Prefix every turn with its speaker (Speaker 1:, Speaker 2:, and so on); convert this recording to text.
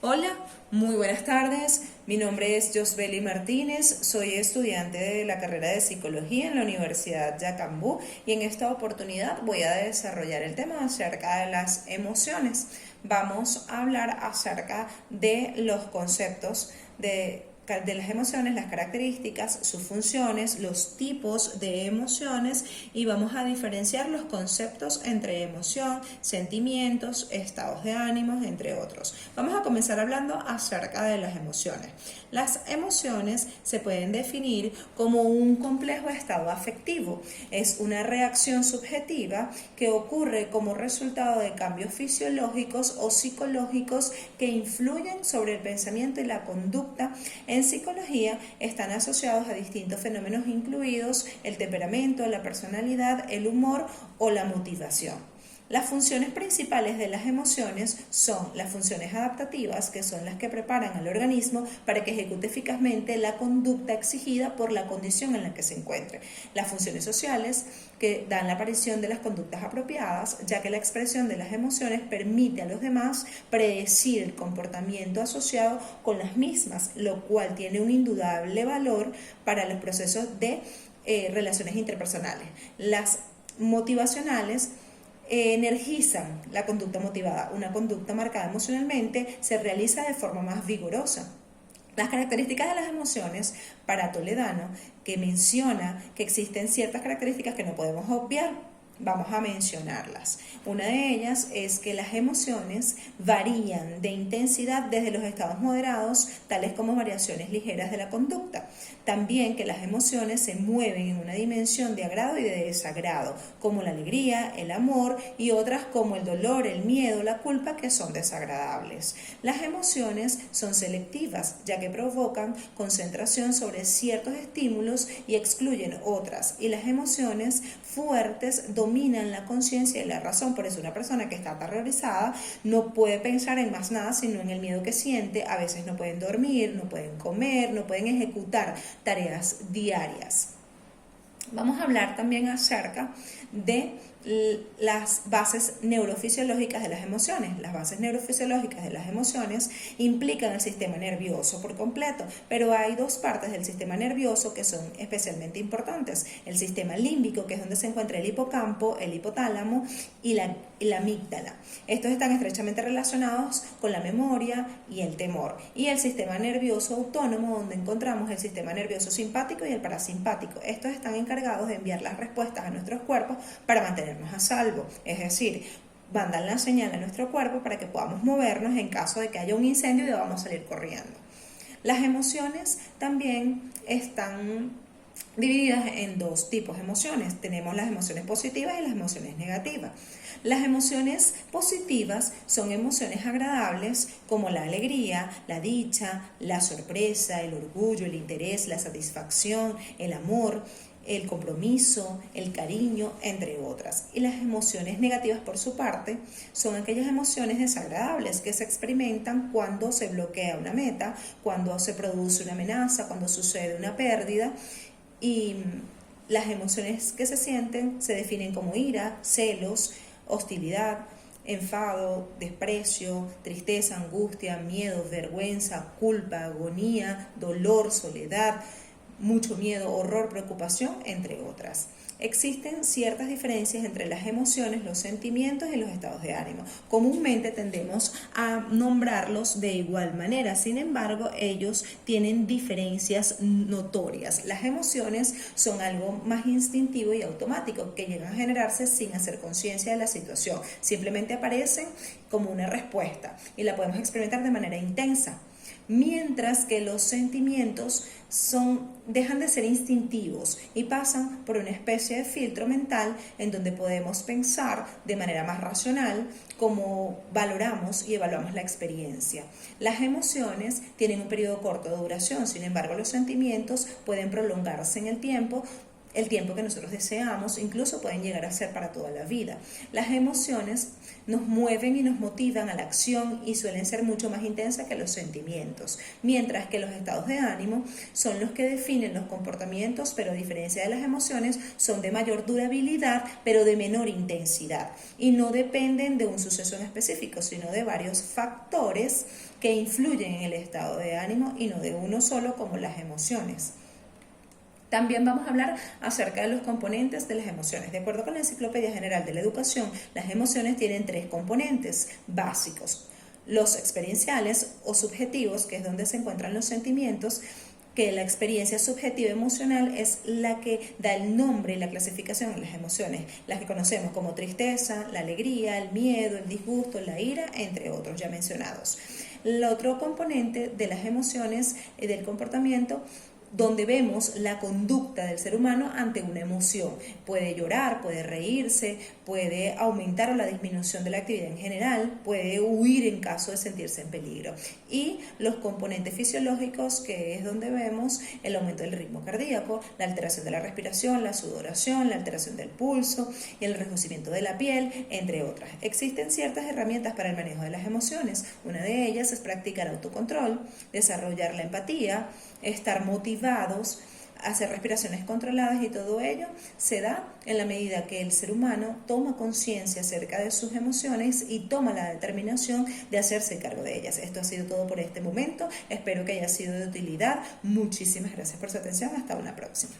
Speaker 1: Hola, muy buenas tardes. Mi nombre es Josbeli Martínez, soy estudiante de la carrera de Psicología en la Universidad Yacambú y en esta oportunidad voy a desarrollar el tema acerca de las emociones. Vamos a hablar acerca de los conceptos de las emociones, las características, sus funciones, los tipos de emociones y vamos a diferenciar los conceptos entre emoción, sentimientos, estados de ánimo, entre otros. Vamos a comenzar hablando acerca de las emociones. Las emociones se pueden definir como un complejo estado afectivo. Es una reacción subjetiva que ocurre como resultado de cambios fisiológicos o psicológicos que influyen sobre el pensamiento y la conducta. En psicología están asociados a distintos fenómenos incluidos el temperamento, la personalidad, el humor o la motivación. Las funciones principales de las emociones son las funciones adaptativas, que son las que preparan al organismo para que ejecute eficazmente la conducta exigida por la condición en la que se encuentre. Las funciones sociales, que dan la aparición de las conductas apropiadas, ya que la expresión de las emociones permite a los demás predecir el comportamiento asociado con las mismas, lo cual tiene un indudable valor para los procesos de relaciones interpersonales. Las motivacionales energizan la conducta motivada. Una conducta marcada emocionalmente se realiza de forma más vigorosa. Las características de las emociones para Toledano, que menciona que existen ciertas características que no podemos obviar. Vamos a mencionarlas. Una de ellas es que las emociones varían de intensidad desde los estados moderados, tales como variaciones ligeras de la conducta. También que las emociones se mueven en una dimensión de agrado y de desagrado, como la alegría, el amor y otras como el dolor, el miedo, la culpa, que son desagradables. Las emociones son selectivas, ya que provocan concentración sobre ciertos estímulos y excluyen otras. Y las emociones fuertes dominan la conciencia y la razón. Por eso una persona que está aterrorizada no puede pensar en más nada sino en el miedo que siente. A veces no pueden dormir, no pueden comer, no pueden ejecutar tareas diarias. Vamos a hablar también acerca de las bases neurofisiológicas de las emociones. Las bases neurofisiológicas de las emociones implican el sistema nervioso por completo, pero hay dos partes del sistema nervioso que son especialmente importantes. El sistema límbico, que es donde se encuentra el hipocampo, el hipotálamo y la amígdala. Estos están estrechamente relacionados con la memoria y el temor. Y el sistema nervioso autónomo, donde encontramos el sistema nervioso simpático y el parasimpático. Estos están encargados de enviar las respuestas a nuestros cuerpos para mantenernos a salvo, es decir, mandan la señal a nuestro cuerpo para que podamos movernos en caso de que haya un incendio y debamos salir corriendo. Las emociones también están divididas en dos tipos de emociones. Tenemos las emociones positivas y las emociones negativas. Las emociones positivas son emociones agradables como la alegría, la dicha, la sorpresa, el orgullo, el interés, la satisfacción, el amor, el compromiso, el cariño, entre otras. Y las emociones negativas, por su parte, son aquellas emociones desagradables que se experimentan cuando se bloquea una meta, cuando se produce una amenaza, cuando sucede una pérdida. Y las emociones que se sienten se definen como ira, celos, hostilidad, enfado, desprecio, tristeza, angustia, miedo, vergüenza, culpa, agonía, dolor, soledad, mucho miedo, horror, preocupación, entre otras. Existen ciertas diferencias entre las emociones, los sentimientos y los estados de ánimo. Comúnmente tendemos a nombrarlos de igual manera, sin embargo, ellos tienen diferencias notorias. Las emociones son algo más instintivo y automático, que llegan a generarse sin hacer conciencia de la situación. Simplemente aparecen como una respuesta y la podemos experimentar de manera intensa. Mientras que los sentimientos dejan de ser instintivos y pasan por una especie de filtro mental en donde podemos pensar de manera más racional cómo valoramos y evaluamos la experiencia. Las emociones tienen un periodo corto de duración, sin embargo los sentimientos pueden prolongarse en el tiempo que nosotros deseamos, incluso pueden llegar a ser para toda la vida. Las emociones nos mueven y nos motivan a la acción y suelen ser mucho más intensas que los sentimientos, mientras que los estados de ánimo son los que definen los comportamientos, pero a diferencia de las emociones son de mayor durabilidad, pero de menor intensidad, y no dependen de un suceso en específico, sino de varios factores que influyen en el estado de ánimo y no de uno solo, como las emociones. También vamos a hablar acerca de los componentes de las emociones. De acuerdo con la Enciclopedia General de la Educación, las emociones tienen 3 componentes básicos: los experienciales o subjetivos, que es donde se encuentran los sentimientos, que la experiencia subjetiva emocional es la que da el nombre y la clasificación a las emociones, las que conocemos como tristeza, la alegría, el miedo, el disgusto, la ira, entre otros ya mencionados. El otro componente de las emociones y del comportamiento, donde vemos la conducta del ser humano ante una emoción. Puede llorar, puede reírse, puede aumentar o la disminución de la actividad en general, puede huir en caso de sentirse en peligro. Y los componentes fisiológicos, que es donde vemos el aumento del ritmo cardíaco, la alteración de la respiración, la sudoración, la alteración del pulso y el enrojecimiento de la piel, entre otras. Existen ciertas herramientas para el manejo de las emociones. Una de ellas es practicar autocontrol, desarrollar la empatía, estar motivados, hacer respiraciones controladas, y todo ello se da en la medida que el ser humano toma conciencia acerca de sus emociones y toma la determinación de hacerse cargo de ellas. Esto ha sido todo por este momento. Espero que haya sido de utilidad. Muchísimas gracias por su atención. Hasta una próxima.